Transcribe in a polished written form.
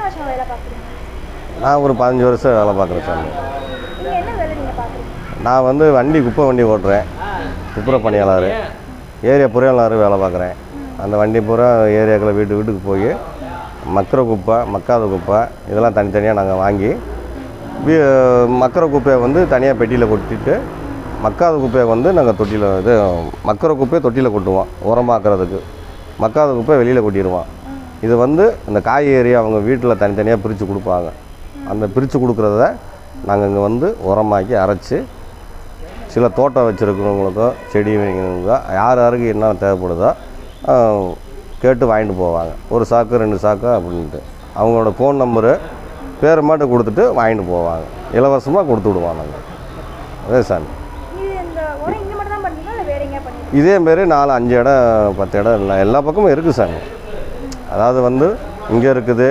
வருஷம் வேலை பார்க்குறீங்க? நான் ஒரு 15 வருஷம் வேலை பார்க்குறேன் சாமி. நீங்கள் என்ன வேலை நீங்கள் பார்க்குறீங்க? நான் வந்து குப்பை வண்டி ஓட்டுறேன், துப்புரவு பணியாளர், ஏரியா பொறியாளர் வேலை பார்க்குறேன். அந்த வண்டி பூரா ஏரியாக்களை வீட்டுக்கு போய் மக்கிற குப்பை, மக்காத குப்பை இதெல்லாம் தனித்தனியாக நாங்கள் வாங்கி மக்கிற குப்பையை வந்து தனியாக பெட்டியில் கொட்டிட்டு, மக்காத குப்பையை வந்து நாங்கள் தொட்டியில் மக்கிற குப்பையை தொட்டியில் கொட்டுவோம் உரமாக்குறதுக்கு, மக்காத குப்பை வெளியில் கொட்டிடுவோம். இது வந்து இந்த காய்கறி அவங்க வீட்டில் தனித்தனியாக பிரித்து கொடுப்பாங்க. அந்த பிரித்து கொடுக்குறத நாங்கள் இங்கே வந்து உரமாக்கி அரைச்சி சில தோட்டம் வச்சுருக்கிறவங்களுக்கோ செடி வைக்கிறவங்களுக்கோ யாருக்கு என்ன தேவைப்படுதோ கேட்டு வாங்கிட்டு போவாங்க. ஒரு சாக்கு 2 சாக்கு அப்படின்ட்டு அவங்களோட ஃபோன் நம்பரு பேரை மட்டும் கொடுத்துட்டு வாங்கிட்டு போவாங்க. இலவசமாக கொடுத்து விடுவாங்க நாங்கள். அதே சாமி. இதேமாரி 4-5 இடம் 10 இடம் எல்லா பக்கமும் இருக்குது சாமி. அதாவது வந்து இங்கே இருக்குது,